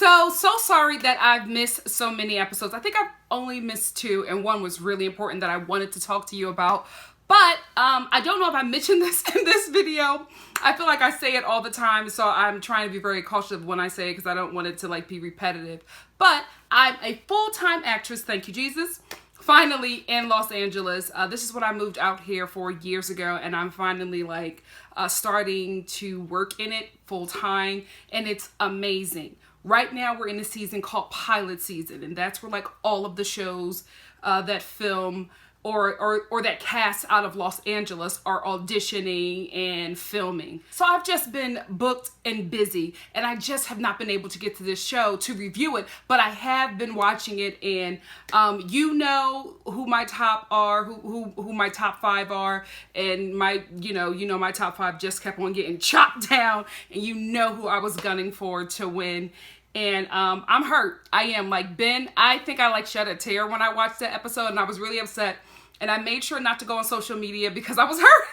So sorry that I've missed so many episodes. I think I've only missed 2, and one was really important that I wanted to talk to you about. But I don't know if I mentioned this in this video. I feel like I say it all the time, so I'm trying to be very cautious when I say it because I don't want it to like be repetitive. But I'm a full-time actress, thank you Jesus, finally in Los Angeles. This is what I moved out here for years ago, and I'm finally like starting to work in it full-time, and it's amazing. Right now we're in a season called pilot season, and that's where like all of the shows that film or that cast out of Los Angeles are auditioning and filming. So I've just been booked and busy, and I just have not been able to get to this show to review it, but I have been watching it, and you know who my top are, who my top 5 are, and my you know my top 5 just kept on getting chopped down, and you know who I was gunning for to win. And I'm hurt. I am. Like Ben, I think I like shed a tear when I watched that episode, and I was really upset. And I made sure not to go on social media because I was hurt.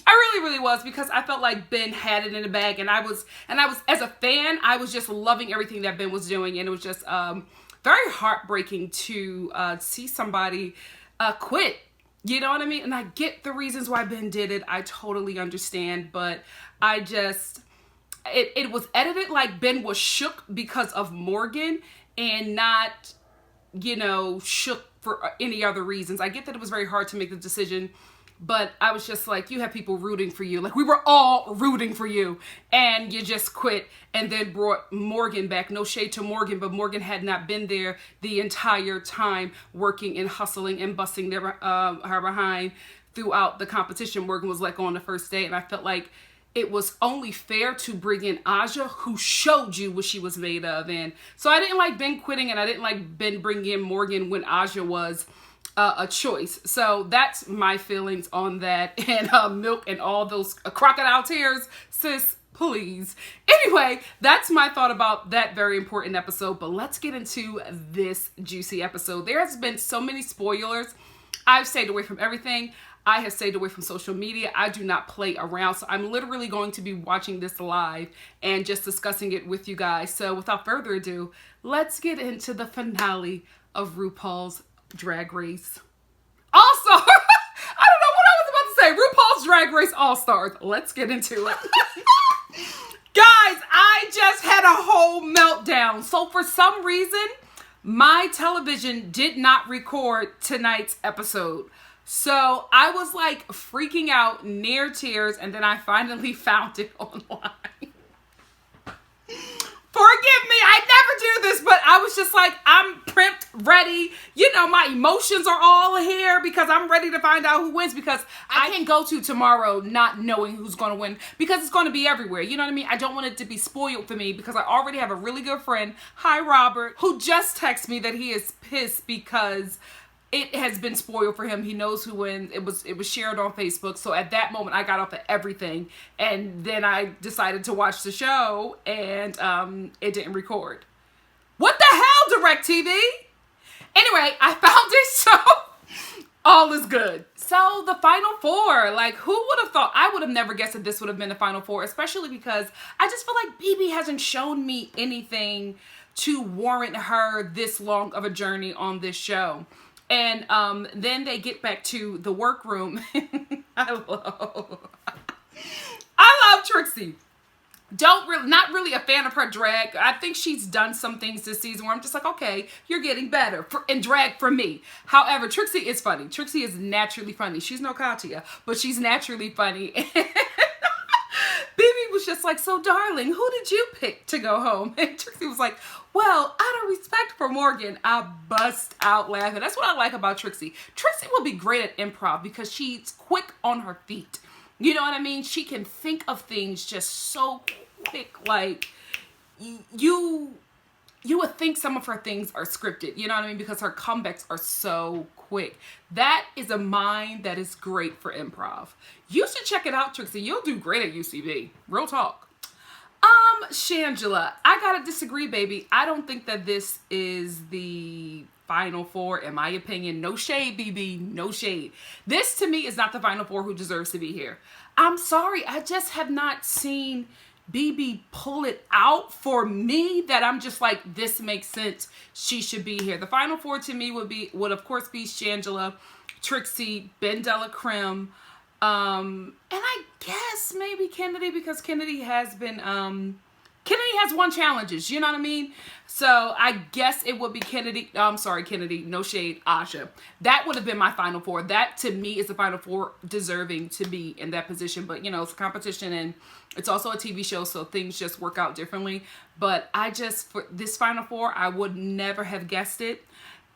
I really was, because I felt like Ben had it in the bag, and I was as a fan, I was just loving everything that Ben was doing, and it was just very heartbreaking to see somebody quit. You know what I mean? And I get the reasons why Ben did it. I totally understand, but I just it was edited like Ben was shook because of Morgan and not, you know, shook for any other reasons. I get that it was very hard to make the decision, but I was just like, you have people rooting for you. Like, we were all rooting for you, and you just quit and then brought Morgan back. No shade to Morgan, but Morgan had not been there the entire time working and hustling and busting her behind throughout the competition. Morgan was like on the first day, and I felt like it was only fair to bring in Aja, who showed you what she was made of. And so I didn't like Ben quitting, and I didn't like Ben bringing in Morgan when Aja was a choice. So that's my feelings on that. And Milk and all those crocodile tears, sis, please. Anyway, that's my thought about that very important episode. But let's get into this juicy episode. There has been so many spoilers. I've stayed away from everything. I have stayed away from social media. I do not play around. So I'm literally going to be watching this live and just discussing it with you guys. So without further ado, let's get into the finale of RuPaul's Drag Race All-Stars. I don't know what I was about to say. RuPaul's Drag Race All-Stars. Let's get into it. Guys, I just had a whole meltdown. So for some reason, my television did not record tonight's epised. So I was like freaking out, near tears, and then I finally found it online. Forgive me, I never do this, but I was just like, I'm primped, ready. You know, my emotions are all here because I'm ready to find out who wins, because I can't go to tomorrow not knowing who's going to win, because it's going to be everywhere. You know what I mean? I don't want it to be spoiled for me, because I already have a really good friend, hi Robert, who just texted me that he is pissed because it has been spoiled for him. He knows who wins. It was shared on Facebook. So at that moment, I got off of everything. And then I decided to watch the show, and it didn't record. What the hell, DirecTV? Anyway, I found it, so all is good. So the Final Four, like, who would have thought? I would have never guessed that this would have been the Final Four, especially because I just feel like BB hasn't shown me anything to warrant her this long of a journey on this show. And then they get back to the workroom. I love Trixie. Not really a fan of her drag. I think she's done some things this season where I'm just like, okay, you're getting better in drag for me. However, Trixie is funny. Trixie is naturally funny. She's no Katya, but she's naturally funny. BB was just like, so darling, who did you pick to go home? And Trixie was like, well, out of respect for Morgan. I bust out laughing. That's what I like about Trixie. Trixie will be great at improv because she's quick on her feet. You know what I mean? She can think of things just so quick. Like, you would think some of her things are scripted. You know what I mean? Because her comebacks are so quick. That is a mind that is great for improv. You should check it out, Trixie. You'll do great at UCB. Real talk. Shangela, I gotta disagree, baby. I don't think that this is the Final Four, in my opinion. No shade, BB, no shade. This, to me, is not the Final Four who deserves to be here. I'm sorry, I just have not seen BB pull it out for me that I'm just like, this makes sense. She should be here. The final four to me would of course be Shangela, Trixie, Ben Della Creme, and I guess maybe Kennedy, because Kennedy has been Kennedy has won challenges, you know what I mean? So I guess it would be Kennedy. I'm sorry, Kennedy, no shade, Asha. That would have been my final four. That to me is the final four deserving to be in that position. But you know, it's a competition and it's also a TV show, so things just work out differently. But for this final four, I would never have guessed it.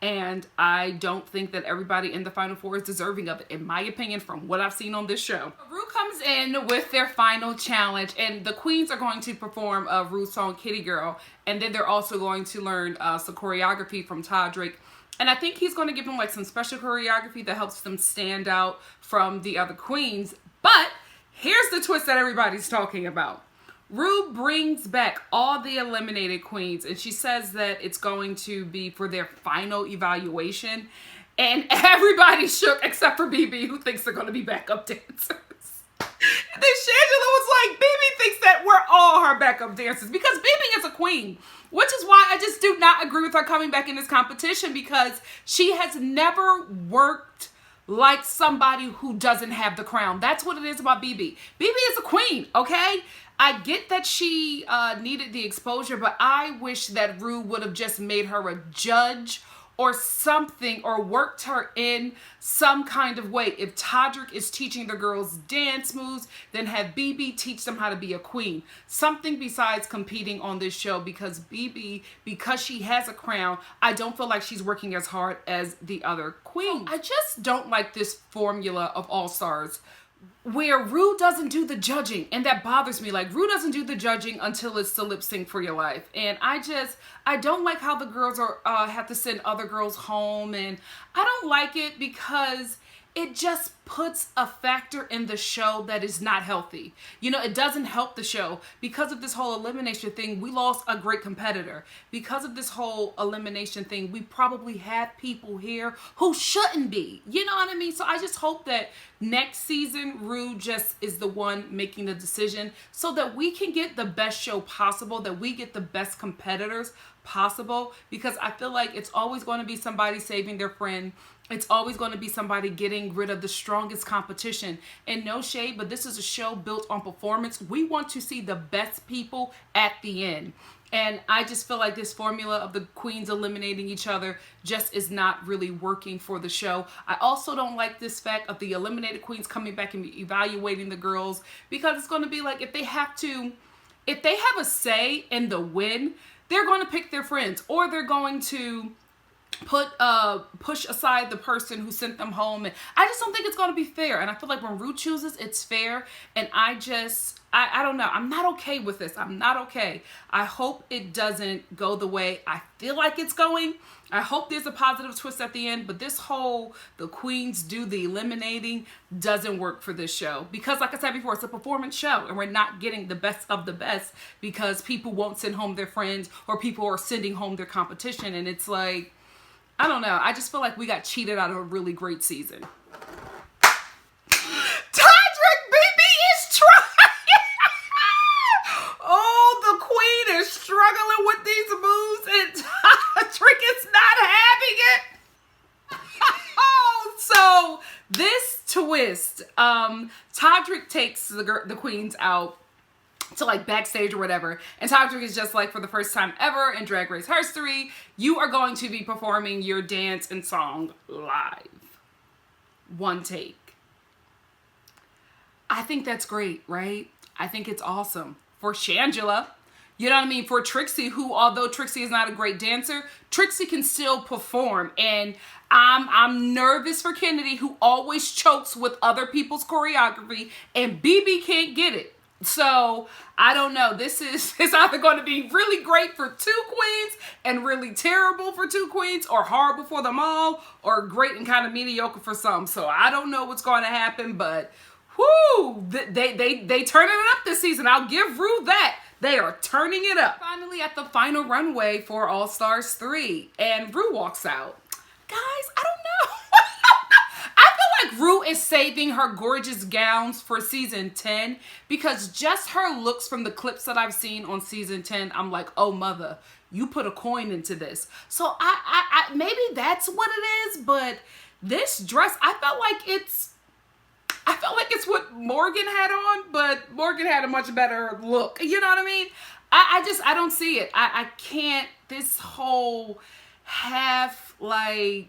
And I don't think that everybody in the final four is deserving of it, in my opinion, from what I've seen on this show. Ru comes in with their final challenge, and the queens are going to perform Ru's song Kitty Girl, and then they're also going to learn some choreography from Todrick. And I think he's going to give them like some special choreography that helps them stand out from the other queens. But here's the twist that everybody's talking about. Ru brings back all the eliminated queens, and she says that it's going to be for their final evaluation. And everybody shook except for BB, who thinks they're going to be backup dancers. And then Shangela was like, BB thinks that we're all her backup dancers because BB is a queen. Which is why I just do not agree with her coming back in this competition, because she has never worked like somebody who doesn't have the crown. That's what it is about BB. BB is a queen, okay? I get that she needed the exposure, but I wish that Ru would have just made her a judge or something, or worked her in some kind of way. If Todrick is teaching the girls dance moves, then have BB teach them how to be a queen. Something besides competing on this show, because BB, because she has a crown, I don't feel like she's working as hard as the other queen. I just don't like this formula of All Stars where Ru doesn't do the judging, and that bothers me. Like, Ru doesn't do the judging until it's the lip sync for your life, and I don't like how the girls are have to send other girls home, and I don't like it because it just puts a factor in the show that is not healthy. You know, it doesn't help the show. Because of this whole elimination thing, we lost a great competitor. Because of this whole elimination thing, we probably have people here who shouldn't be. You know what I mean? So I just hope that next season, Ru just is the one making the decision so that we can get the best show possible, that we get the best competitors possible, because I feel like it's always going to be somebody saving their friend. It's always going to be somebody getting rid of the strongest competition. And no shade, but this is a show built on performance. We want to see the best people at the end. And I just feel like this formula of the queens eliminating each other just is not really working for the show. I also don't like this fact of the eliminated queens coming back and evaluating the girls, because it's going to be like, if they have a say in the win, they're going to pick their friends, or they're going to push aside the person who sent them home. And I just don't think it's going to be fair. And I feel like when Ru chooses, it's fair. And I don't know. I'm not okay with this. I'm not okay. I hope it doesn't go the way I feel like it's going. I hope there's a positive twist at the end, but this whole, the queens do the eliminating, doesn't work for this show. Because like I said before, it's a performance show, and we're not getting the best of the best because people won't send home their friends, or people are sending home their competition. And it's like, I don't know. I just feel like we got cheated out of a really great season. Todrick, BB is trying. Oh, the queen is struggling with these moves, and Todrick is not having it. Oh, so this twist, Todrick takes the queens out to like backstage or whatever, and Todrick is just like, for the first time ever in Drag Race history, you are going to be performing your dance and song live. One take. I think that's great, right? I think it's awesome. For Shangela, you know what I mean? For Trixie, who, although Trixie is not a great dancer, Trixie can still perform. And I'm nervous for Kennedy, who always chokes with other people's choreography, and BB can't get it. So I don't know. It's either going to be really great for two queens and really terrible for two queens, or horrible for them all, or great and kind of mediocre for some. So I don't know what's going to happen, but whoo, they turning it up this season. I'll give Ru that. They are turning it up. Finally at the final runway for All Stars 3, and Ru walks out. Guys, I don't know. I feel Ru is saving her gorgeous gowns for season 10 because just her looks from the clips that I've seen on season 10, I'm like, oh mother, you put a coin into this. So I maybe that's what it is, but this dress, I felt like it's what Morgan had on, but Morgan had a much better look. You know what I mean? I don't see it. I can't, this whole half like,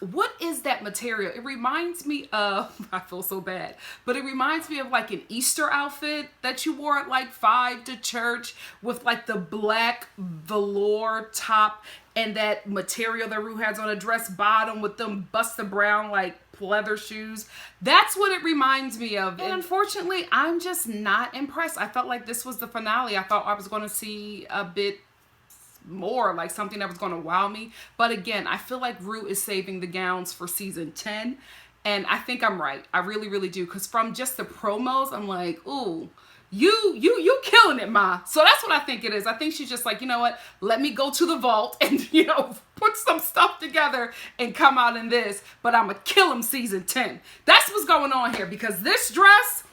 what is that material? It reminds me of, I feel so bad, but it reminds me of like an Easter outfit that you wore at like 5 to church with like the black velour top and that material that Ru has on a dress bottom with them Buster Brown like leather shoes. That's what it reminds me of. And unfortunately, I'm just not impressed. I felt like this was the finale. I thought I was going to see a bit more, like something that was going to wow me. But again, I feel like Ru is saving the gowns for season 10. And I think I'm right. I really, really do. Because from just the promos, I'm like, ooh, you killing it, Ma. So that's what I think it is. I think she's just like, you know what? Let me go to the vault and, you know, put some stuff together and come out in this. But I'm going to kill him season 10. That's what's going on here. Because this dress,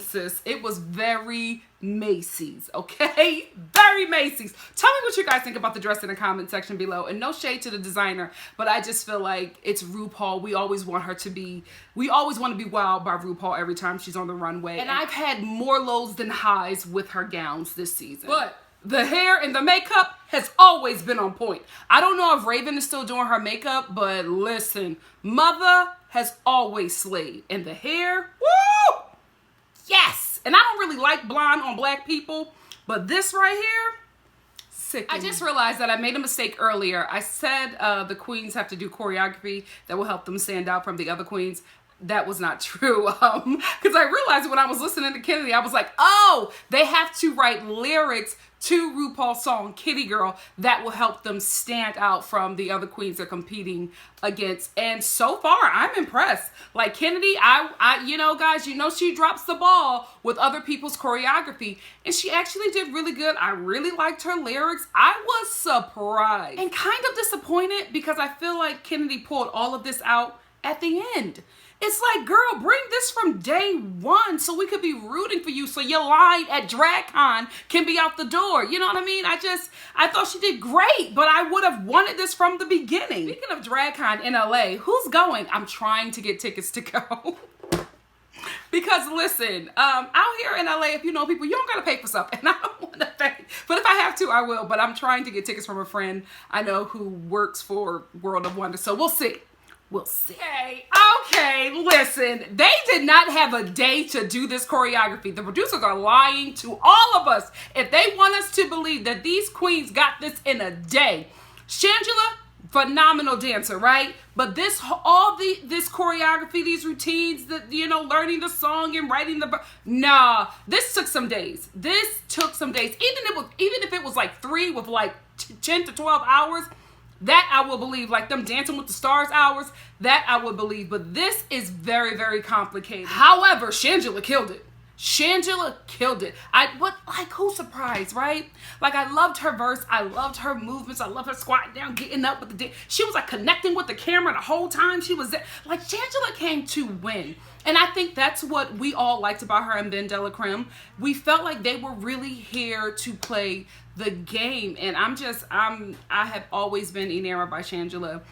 sis, it was very Macy's, okay? Very Macy's. Tell me what you guys think about the dress in the comment section below. And no shade to the designer, but I just feel like it's RuPaul. We always want to be wowed by RuPaul every time she's on the runway. And I've had more lows than highs with her gowns this season. But the hair and the makeup has always been on point. I don't know if Raven is still doing her makeup, but listen, Mother has always slayed. And the hair, woo! Yes! And I don't really like blonde on black people, but this right here, sick. I just realized that I made a mistake earlier. I said the queens have to do choreography that will help them stand out from the other queens. That was not true. Because I realized when I was listening to Kennedy, I was like, oh, they have to write lyrics to RuPaul's song Kitty Girl that will help them stand out from the other queens they're competing against. And so far, I'm impressed. Like Kennedy, you know, guys, you know she drops the ball with other people's choreography, and she actually did really good. I really liked her lyrics. I was surprised and kind of disappointed because I feel like Kennedy pulled all of this out at the end. It's like, girl, bring this from day one so we could be rooting for you so your line at DragCon can be out the door. You know what I mean? I thought she did great, but I would have wanted this from the beginning. Speaking of DragCon in LA, who's going? I'm trying to get tickets to go. Because listen, out here in LA, if you know people, you don't gotta pay for stuff, and I don't want to pay. But if I have to, I will. But I'm trying to get tickets from a friend I know who works for World of Wonder, so we'll see. We'll see. Okay, listen. They did not have a day to do this choreography. The producers are lying to all of us if they want us to believe that these queens got this in a day. Shangela, phenomenal dancer, right? But this choreography, these routines, you know, learning the song and writing nah, this took some days. This took some days. Even if it was like 3 with like 10 to 12 hours, that I will believe. Like them Dancing with the Stars hours, that I would believe. But this is very, very complicated. However, Shangela killed it. Shangela killed it. Who's surprised, right? Like, I loved her verse. I loved her movements. I loved her squatting down, getting up with the she was like connecting with the camera the whole time she was there. Like, Shangela came to win. And I think that's what we all liked about her and Ben de la Creme. We felt like they were really here to play the game. And I have always been enamored by Shangela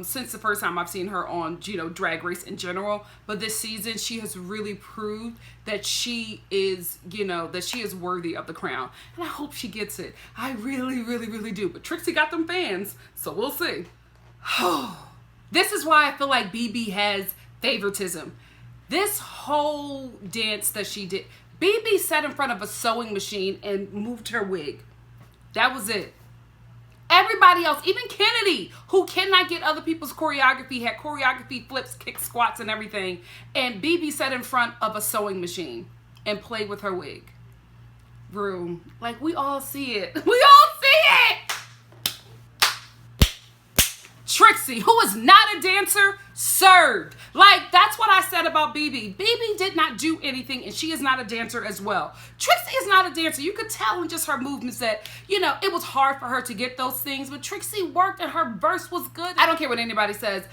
since the first time I've seen her on, you know, Drag Race in general. But this season, she has really proved that she is, you know, that she is worthy of the crown. And I hope she gets it. I really, really, really do. But Trixie got them fans, so we'll see. This is why I feel like BB has favoritism. This whole dance that she did, BB sat in front of a sewing machine and moved her wig. That was it. Everybody else, even Kennedy, who cannot get other people's choreography, had choreography, flips, kicks, squats, and everything. And BB sat in front of a sewing machine and played with her wig. Ru, like, we all see it. We all see it! Trixie, who is not a dancer, served. Like, that's what I said about BB. BB did not do anything, and she is not a dancer as well. Trixie is not a dancer. You could tell in just her movements that, you know, it was hard for her to get those things, but Trixie worked and her verse was good. I don't care what anybody says.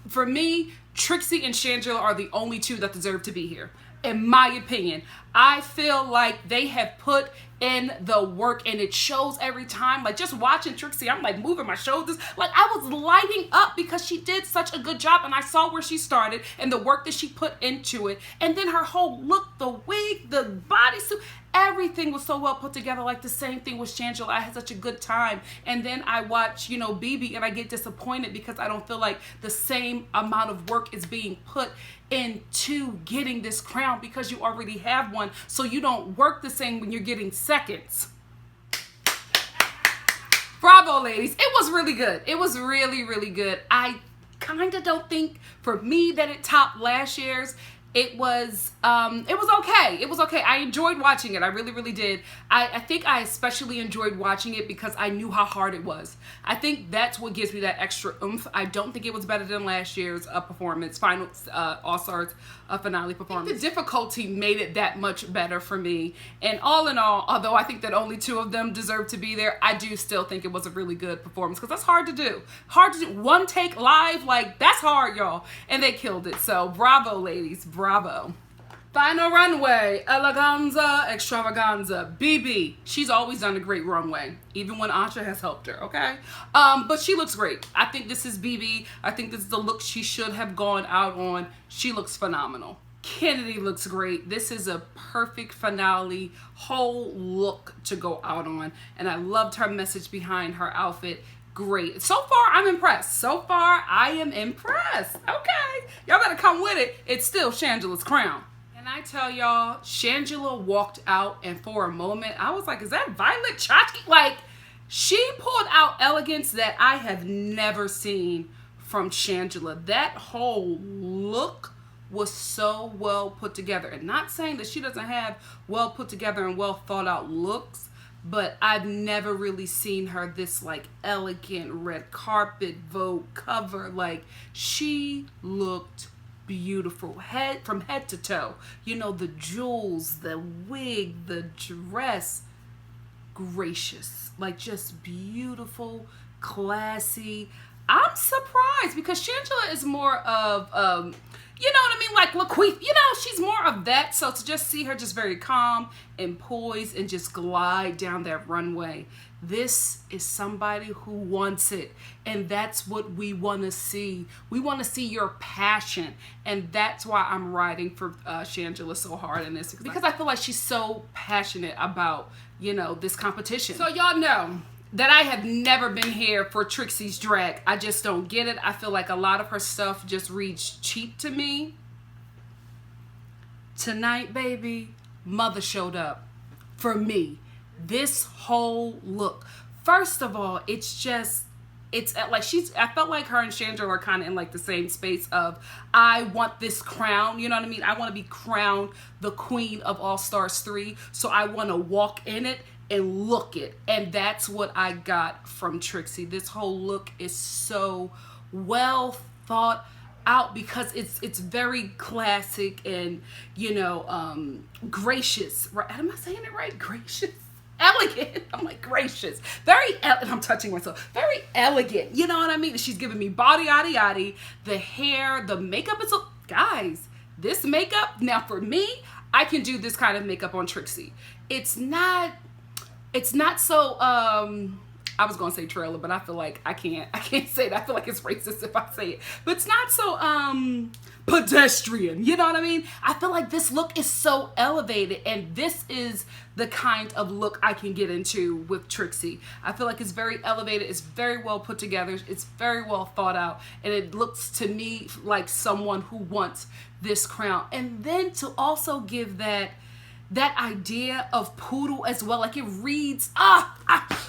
For me, Trixie and Shangela are the only two that deserve to be here. In my opinion, I feel like they have put in the work, and it shows every time. Like, just watching Trixie, I'm like moving my shoulders. Like, I was lighting up because she did such a good job, and I saw where she started and the work that she put into it. And then her whole look, the wig, the bodysuit, everything was so well put together. Like, the same thing with Shangela. I had such a good time. And then I watch, you know, BB, and I get disappointed because I don't feel like the same amount of work is being put into getting this crown, because you already have one, so you don't work the same when you're getting seconds. Bravo, ladies. It was really good. It was really, really good. I kind of don't think, for me, that it topped last year's. It was okay. It was okay. I enjoyed watching it. I really, really did. I think I especially enjoyed watching it because I knew how hard it was. I think that's what gives me that extra oomph. I don't think it was better than last year's performance, final All-Stars finale performance. The difficulty made it that much better for me. And all in all, although I think that only two of them deserve to be there, I do still think it was a really good performance, because that's hard to do. Hard to do. One take live, like, that's hard, y'all. And they killed it. So bravo, ladies. Bravo. Final runway, eleganza, extravaganza. BB, she's always done a great runway, even when Asha has helped her, okay? But she looks great. I think this is BB. I think this is the look she should have gone out on. She looks phenomenal. Kennedy looks great. This is a perfect finale, whole look to go out on. And I loved her message behind her outfit. Great. So far, I'm impressed. So far, I am impressed. Okay. Y'all better come with it. It's still Shangela's crown. And I tell y'all, Shangela walked out, and for a moment, I was like, is that Violet Chachki? Like, she pulled out elegance that I have never seen from Shangela. That whole look was so well put together. And not saying that she doesn't have well put together and well thought out looks, but I've never really seen her this, like, elegant red carpet Vogue cover. Like, she looked beautiful, from head to toe. You know, the jewels, the wig, the dress, gracious, like, just beautiful, classy. I'm surprised, because Shangela is more of you know what I mean, like Laqueef, you know, she's more of that. So to just see her just very calm and poised and just glide down that runway, this is somebody who wants it. And that's what we want to see. We want to see your passion. And that's why I'm riding for Shangela so hard in this, because I feel like she's so passionate about, you know, this competition. So y'all know that I have never been here for Trixie's drag. I just don't get it. I feel like a lot of her stuff just reads cheap to me. Tonight, baby, Mother showed up for me. This whole look. First of all, it's like I felt like her and Shangela are kind of in like the same space of, I want this crown, you know what I mean? I want to be crowned the queen of All Stars 3. So I want to walk in it and look it. And that's what I got from Trixie. This whole look is so well thought out, because it's very classic and, you know, gracious. Right? Am I saying it right? Gracious? Elegant. I'm like, gracious. Very, and I'm touching myself. Very elegant. You know what I mean? She's giving me body, yaddy, yaddy. The hair, the makeup is, guys, this makeup, now for me, I can do this kind of makeup on Trixie. It's not so, I was gonna say trailer, but I feel like I can't say that. I feel like it's racist if I say it. But it's not so pedestrian, you know what I mean? I feel like this look is so elevated, and this is the kind of look I can get into with Trixie. I feel like it's very elevated, it's very well put together, it's very well thought out, and it looks to me like someone who wants this crown. And then to also give that idea of poodle as well, like it reads, I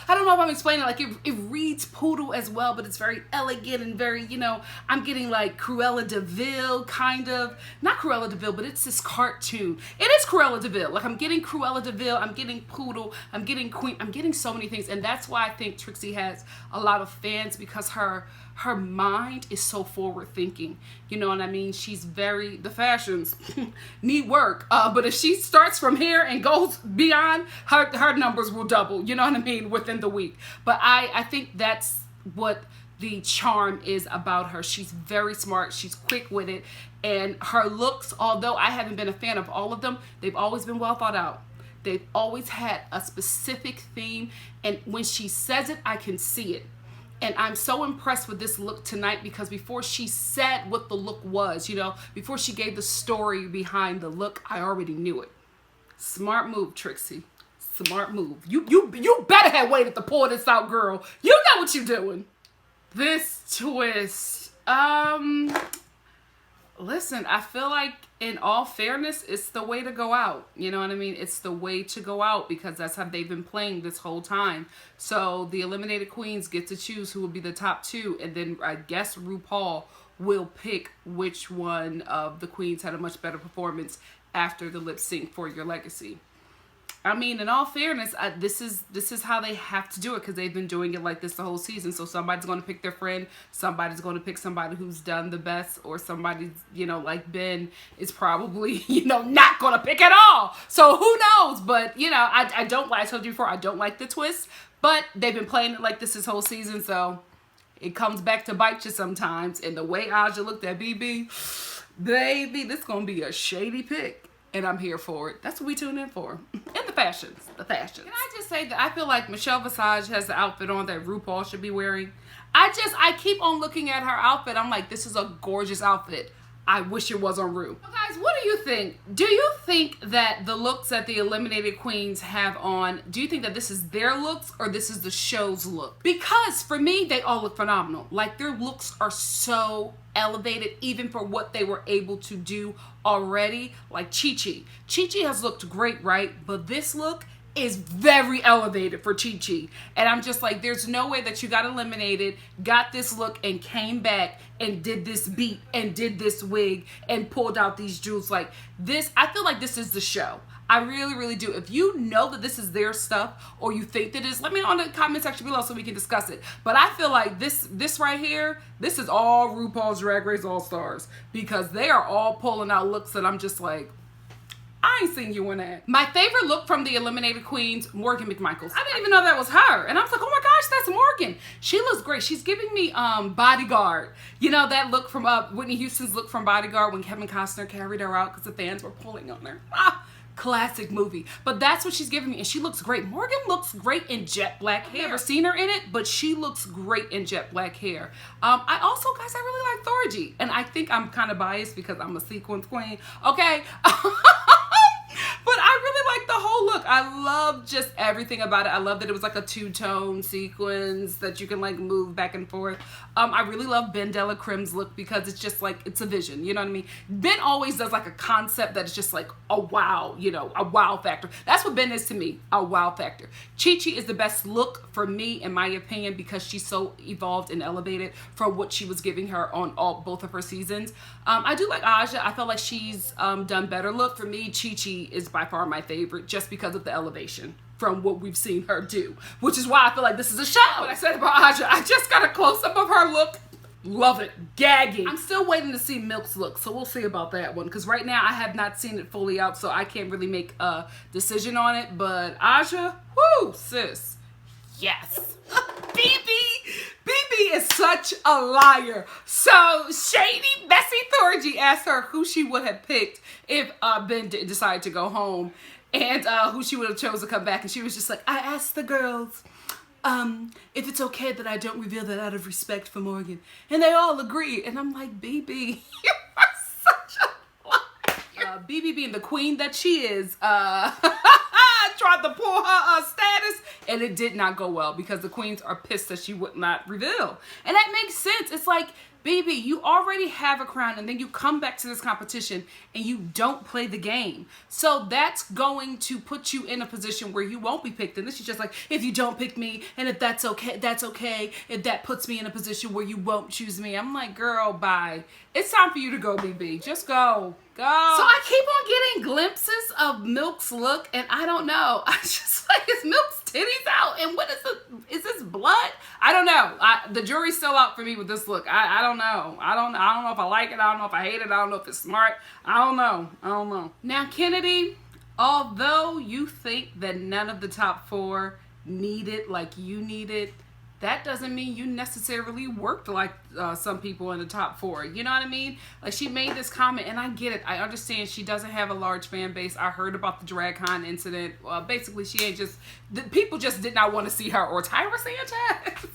don't know if I'm explaining it, like it reads poodle as well, but it's very elegant and very, you know, I'm getting like Cruella de Vil kind of, not Cruella de Vil, but it's this cartoon. It is Cruella de Vil, like I'm getting Cruella de Vil, I'm getting poodle, I'm getting queen, I'm getting so many things. And that's why I think Trixie has a lot of fans, because her mind is so forward thinking, you know what I mean? She's very, the fashions need work, but if she starts from here and goes beyond, her numbers will double, you know what I mean, within the week. But I think that's what the charm is about her. She's very smart, she's quick-witted, and her looks, although I haven't been a fan of all of them, they've always been well thought out. They've always had a specific theme, and when she says it, I can see it. And I'm so impressed with this look tonight because before she said what the look was, you know, before she gave the story behind the look, I already knew it. Smart move, Trixie. Smart move. You better have waited to pull this out, girl. You know what you're doing. This twist. Listen, I feel like in all fairness, it's the way to go out. You know what I mean? It's the way to go out because that's how they've been playing this whole time. So the eliminated queens get to choose who will be the top two. And then I guess RuPaul will pick which one of the queens had a much better performance after the lip sync for Your Legacy. I mean, in all fairness, this is how they have to do it because they've been doing it like this the whole season. So somebody's going to pick their friend, somebody's going to pick somebody who's done the best, or somebody, you know, like Ben is probably, you know, not going to pick at all. So who knows? But, you know, I don't like, I told you before, I don't like the twist, but they've been playing it like this whole season. So it comes back to bite you sometimes. And the way Aja looked at BB, baby, this is going to be a shady pick. And I'm here for it. That's what we tune in for. And the fashions. The fashions. Can I just say that I feel like Michelle Visage has the outfit on that RuPaul should be wearing. I keep on looking at her outfit. I'm like, this is a gorgeous outfit. I wish it was on Ru. So guys, what do you think? Do you think that the looks that the eliminated queens have on, do you think that this is their looks or this is the show's look? Because for me, they all look phenomenal. Like their looks are so elevated even for what they were able to do already. Like Chi-Chi. Chi-Chi has looked great, right? But this look is very elevated for Chi-Chi. And I'm just like, there's no way that you got eliminated, got this look, and came back and did this beat and did this wig and pulled out these jewels. Like this, I feel like this is the show. I really, really do. If you know that this is their stuff or you think that it is, let me know in the comment section below so we can discuss it. But I feel like this right here, this is all RuPaul's Drag Race All-Stars because they are all pulling out looks that I'm just like, I ain't seen you in that. My favorite look from the eliminated queens, Morgan McMichaels. I didn't even know that was her. And I was like, oh my gosh, that's Morgan. She looks great. She's giving me Bodyguard. You know, that look from Whitney Houston's look from Bodyguard when Kevin Costner carried her out because the fans were pulling on her. Classic movie. But that's what she's giving me. And she looks great. Morgan looks great in jet black hair. I've never seen her in it, but she looks great in jet black hair. I also, guys, I really like Thorgy. And I think I'm kind of biased because I'm a sequins queen. Okay. But I really like the whole look. I love just everything about it. I love that it was like a two-tone sequence that you can like move back and forth. I really love Ben Della Crem's look because it's just like, it's a vision. You know what I mean? Ben always does like a concept that is just like a wow, you know, a wow factor. That's what Ben is to me, a wow factor. Chi-Chi is the best look for me, in my opinion, because she's so evolved and elevated from what she was giving her on both of her seasons. I do like Aja. I feel like she's done better look. For me, Chi-Chi is by far my favorite just because of the elevation from what we've seen her do, which is why I feel like this is a show. What I said about Aja, I just got a close-up of her look. Love it. Gagging. I'm still waiting to see Milk's look, so we'll see about that one, because right now I have not seen it fully out, so I can't really make a decision on it. But Aja, whoo, sis, yes. BB is such a liar. So shady Bessie Thorgy asked her who she would have picked if Ben decided to go home, and who she would have chosen to come back. And she was just like, I asked the girls if it's okay that I don't reveal that out of respect for Morgan. And they all agree. And I'm like, BB, you are such a liar. BB being the queen that she is, tried to pull her status, and it did not go well because the queens are pissed that she would not reveal. And that makes sense. It's like, baby, you already have a crown, and then you come back to this competition and you don't play the game. So that's going to put you in a position where you won't be picked. And this is just like, if you don't pick me, and if that's okay, that's okay. If that puts me in a position where you won't choose me. I'm like, girl, bye. It's time for you to go, BB. Just go. Go. So I keep on getting glimpses of Milk's look, and I don't know. I just like, is Milk's titties out? And what is this blood? I don't know. The jury's still out for me with this look. I don't know. I don't know if I like it. I don't know if I hate it. I don't know if it's smart. I don't know. Now, Kennedy, although you think that none of the top four need it like you need it, that doesn't mean you necessarily worked like some people in the top 4. You know what I mean? Like, she made this comment, and I get it. I understand she doesn't have a large fan base. I heard about the DragCon incident. Basically, she ain't just, the people just did not want to see her or Tyra Sanchez.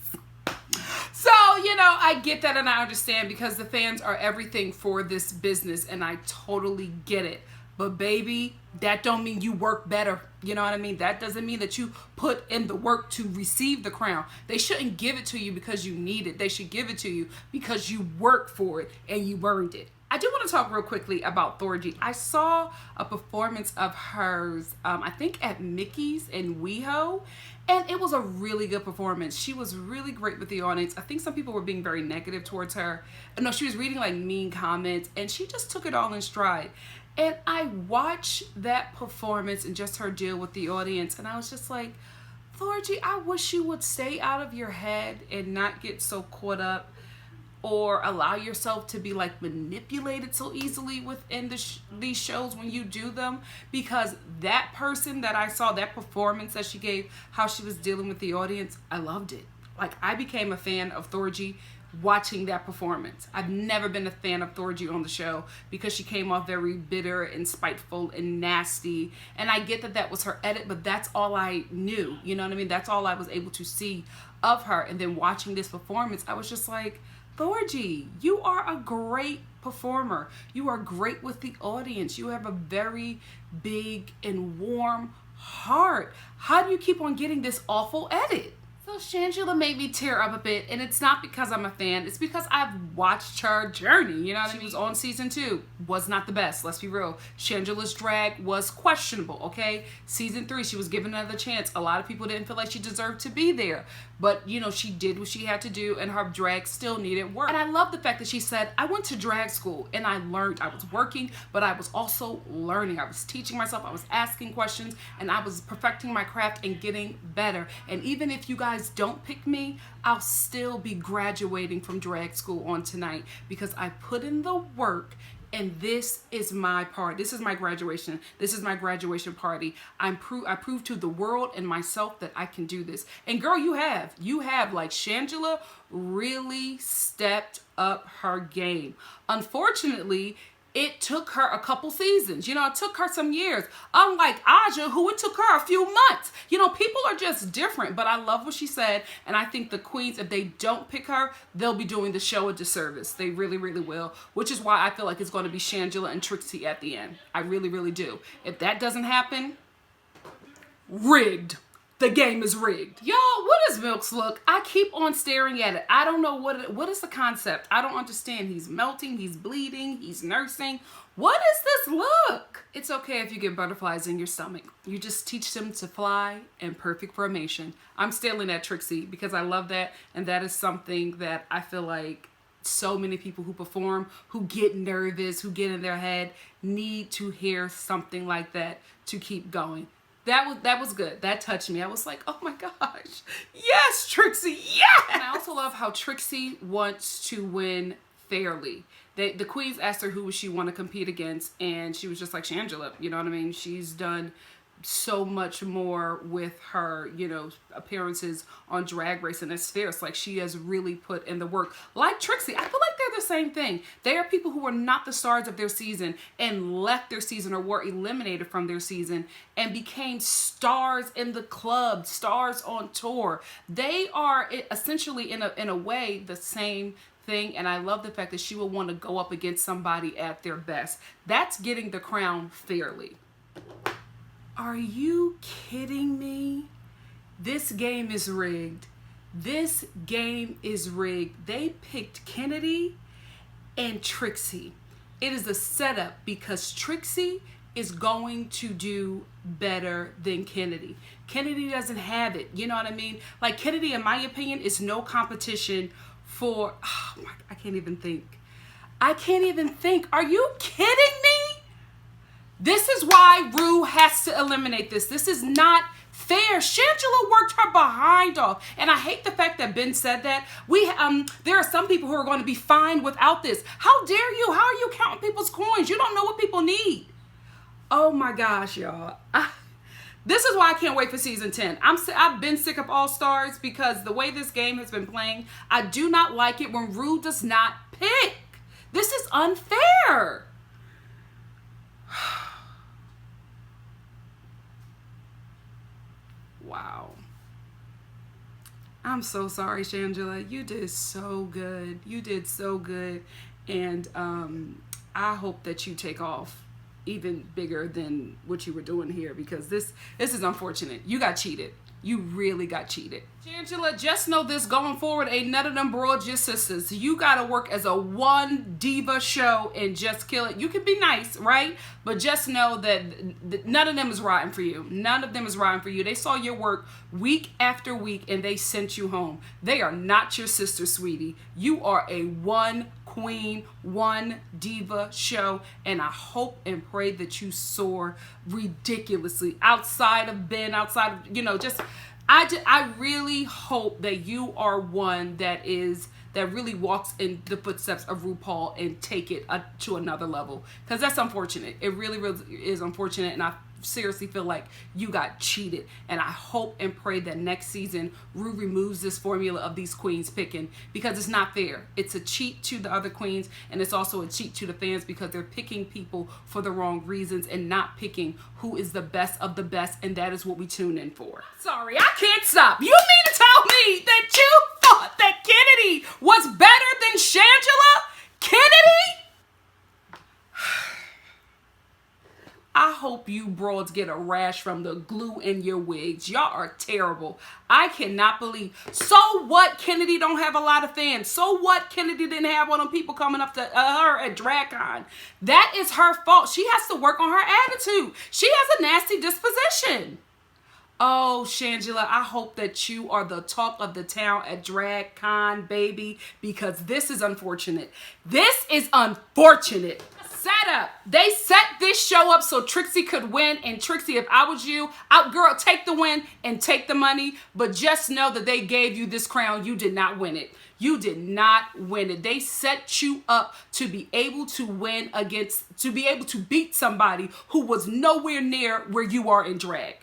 So, you know, I get that and I understand, because the fans are everything for this business, and I totally get it. But baby, that don't mean you work better. You know what I mean? That doesn't mean that you put in the work to receive the crown. They shouldn't give it to you because you need it. They should give it to you because you worked for it and you earned it. I do want to talk real quickly about Thorgy. I saw a performance of hers, I think at Mickey's in WeHo, and it was a really good performance. She was really great with the audience. I think some people were being very negative towards her. No, she was reading like mean comments, and she just took it all in stride. And I watched that performance and just her deal with the audience, and I was just like, Thorgy, I wish you would stay out of your head and not get so caught up or allow yourself to be like manipulated so easily within these shows when you do them, because that person that I saw, that performance that she gave, how she was dealing with the audience, I loved it. Like, I became a fan of Thorgy watching that performance. I've never been a fan of Thorgy on the show because she came off very bitter and spiteful and nasty, and I get that that was her edit, but that's all I knew. You know what I mean? That's all I was able to see of her. And then watching this performance, I was just like, Thorgy, you are a great performer. You are great with the audience. You have a very big and warm heart. How do you keep on getting this awful edit? So Shangela made me tear up a bit, and it's not because I'm a fan. It's because I've watched her journey. You know what I mean? She was on season 2. Was not the best. Let's be real. Shangela's drag was questionable, okay? Season 3, she was given another chance. A lot of people didn't feel like she deserved to be there. But, you know, she did what she had to do, and her drag still needed work. And I love the fact that she said, I went to drag school, and I learned. I was working, but I was also learning. I was teaching myself. I was asking questions, and I was perfecting my craft and getting better. And even if you guys don't pick me, I'll still be graduating from drag school on tonight because I put in the work, and this is my part. This is my graduation. This is my graduation party. I proved to the world and myself that I can do this. And girl, you have like, Shangela really stepped up her game. Unfortunately, it took her a couple seasons. You know, it took her some years. Unlike Aja, who it took her a few months. You know, people are just different, but I love what she said. And I think the queens, if they don't pick her, they'll be doing the show a disservice. They really, really will. Which is why I feel like it's going to be Shangela and Trixie at the end. I really, really do. If that doesn't happen, rigged. The game is rigged. Y'all, what is Milk's look? I keep on staring at it. I don't know what is the concept. I don't understand. He's melting, he's bleeding, he's nursing. What is this look? It's okay if you get butterflies in your stomach. You just teach them to fly in perfect formation. I'm stealing that, Trixie, because I love that, and that is something that I feel like so many people who perform, who get nervous, who get in their head, need to hear something like that to keep going. That was good. That touched me. I was like, oh my gosh. Yes, Trixie, yes! And I also love how Trixie wants to win fairly. The queens asked her who would she want to compete against, and she was just like, Shangela. You know what I mean? She's done so much more with her, you know, appearances on Drag Race, and it's fair. It's like she has really put in the work. Like Trixie, I feel like they're the same thing. They are people who were not the stars of their season and left their season or were eliminated from their season and became stars in the club, stars on tour. They are essentially in a way the same thing, and I love the fact that she will want to go up against somebody at their best. That's getting the crown fairly. Are you kidding me? This game is rigged. This game is rigged. They picked Kennedy and Trixie. It is a setup because Trixie is going to do better than Kennedy. Kennedy doesn't have it. You know what I mean? Like, Kennedy, in my opinion, is no competition for, oh my, I can't even think. I can't even think. Are you kidding me? This is why Ru has to eliminate this. This is not fair. Shangela worked her behind off. And I hate the fact that Ben said that. There are some people who are going to be fine without this. How dare you? How are you counting people's coins? You don't know what people need. Oh my gosh, y'all. This is why I can't wait for season 10. I've been sick of All Stars because the way this game has been playing, I do not like it when Ru does not pick. This is unfair. Wow. I'm so sorry, Shangela. You did so good. You did so good. And I hope that you take off even bigger than what you were doing here, because this is unfortunate. You got cheated. You really got cheated. Shangela, just know this going forward, ain't none of them broads your sisters. You gotta work as a one diva show and just kill it. You can be nice, right? But just know that none of them is riding for you. None of them is riding for you. They saw your work week after week and they sent you home. They are not your sister, sweetie. You are a one queen, one diva show, and I hope and pray that you soar ridiculously outside of Ben, outside of, you know, just I really hope that you are one that really walks in the footsteps of RuPaul and take it to another level, because that's unfortunate. It really, really is unfortunate, and I seriously feel like you got cheated. And I hope and pray that next season Ru removes this formula of these queens picking, because it's not fair. It's a cheat to the other queens, and it's also a cheat to the fans, because they're picking people for the wrong reasons and not picking who is the best of the best, and that is what we tune in for. Sorry, I can't stop. You mean to tell me that you thought that Kennedy was better than Shangela? Kennedy? I hope you broads get a rash from the glue in your wigs. Y'all are terrible. I cannot believe. So what? Kennedy don't have a lot of fans. So what? Kennedy didn't have one of them people coming up to her at DragCon. That is her fault. She has to work on her attitude. She has a nasty disposition. Oh, Shangela, I hope that you are the talk of the town at DragCon, baby, because this is unfortunate. This is unfortunate. Setup. They set this show up so Trixie could win, and Trixie, if I was you, girl, take the win and take the money, but just know that they gave you this crown. You did not win it. You did not win it. They set you up to be able to win to be able to beat somebody who was nowhere near where you are in drag.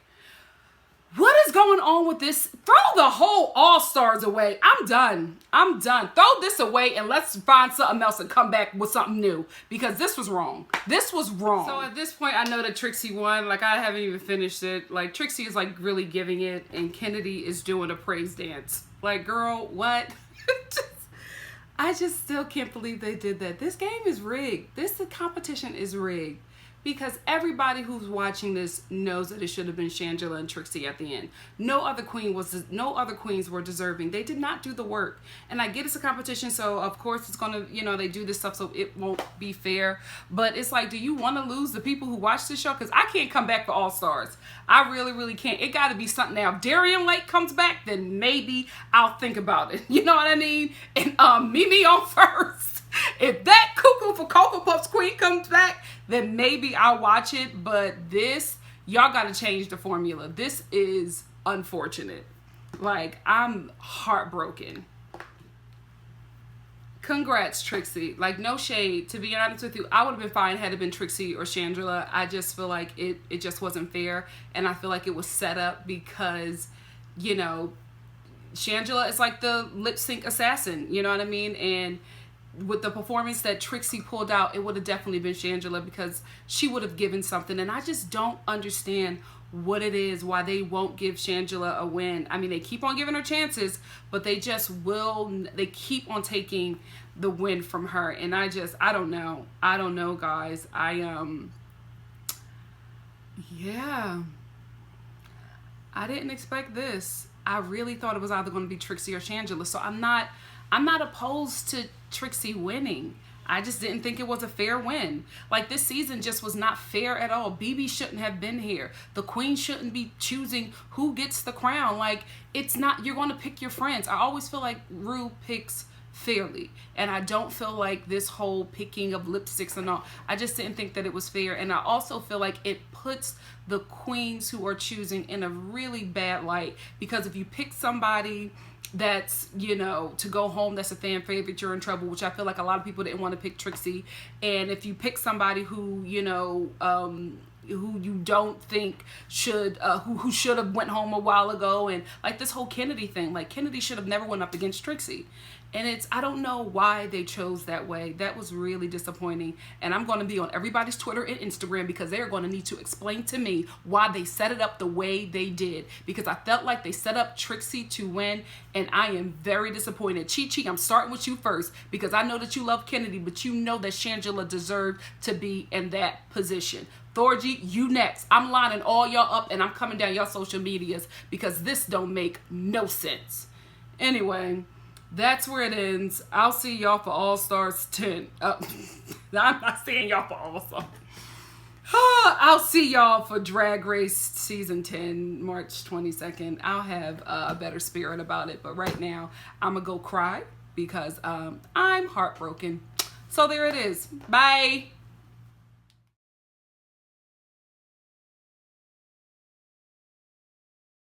What is going on with this? Throw the whole All-Stars away. I'm done. I'm done. Throw this away and let's find something else and come back with something new, because this was wrong. This was wrong. So at this point, I know that Trixie won. Like, I haven't even finished it. Like, Trixie is like really giving it, and Kennedy is doing a praise dance. Like, girl, what? I just still can't believe they did that. This game is rigged. The competition is rigged. Because everybody who's watching this knows that it should have been Shangela and Trixie at the end. No other queens were deserving. They did not do the work. And I get it's a competition, so of course it's gonna, you know, they do this stuff so it won't be fair. But it's like, do you want to lose the people who watch this show? Because I can't come back for All Stars. I really, really can't. It got to be something now. If Darian Lake comes back, then maybe I'll think about it. You know what I mean? And Mimi on first. If that Cuckoo for Cocoa Puffs queen comes back, then maybe I'll watch it. But this, y'all got to change the formula. This is unfortunate. Like, I'm heartbroken. Congrats, Trixie. Like, no shade. To be honest with you, I would have been fine had it been Trixie or Shangela. I just feel like it just wasn't fair. And I feel like it was set up because, you know, Shangela is like the lip sync assassin. You know what I mean? And with the performance that Trixie pulled out, it would have definitely been Shangela, because she would have given something. And I just don't understand what it is, why they won't give Shangela a win. I mean, they keep on giving her chances, but they keep on taking the win from her. And I don't know. I don't know, guys. Yeah. I didn't expect this. I really thought it was either going to be Trixie or Shangela. So I'm not opposed to Trixie winning. I just didn't think it was a fair win. Like, this season just was not fair at all. BB shouldn't have been here. The queen shouldn't be choosing who gets the crown. Like, it's not, you're going to pick your friends. I always feel like Ru picks fairly, and I don't feel like this whole picking of lipsticks and all, I just didn't think that it was fair. And I also feel like it puts the queens who are choosing in a really bad light, because if you pick somebody that's, you know, to go home, that's a fan favorite, you're in trouble, which I feel like a lot of people didn't want to pick Trixie. And if you pick somebody who, you know, you don't think should who should have went home a while ago, and like this whole Kennedy thing. Like Kennedy should have never went up against Trixie. And I don't know why they chose that way. That was really disappointing. And I'm going to be on everybody's Twitter and Instagram because they're going to need to explain to me why they set it up the way they did. Because I felt like they set up Trixie to win, and I am very disappointed. Chi-Chi, I'm starting with you first because I know that you love Kennedy, but you know that Shangela deserved to be in that position. Thorgy, you next. I'm lining all y'all up and I'm coming down y'all social medias because this don't make no sense. Anyway, that's where it ends. I'll see y'all for All Stars 10. I'm not seeing y'all for All Stars. I'll see y'all for Drag Race Season 10, March 22nd. I'll have a better spirit about it. But right now, I'm going to go cry because I'm heartbroken. So there it is. Bye.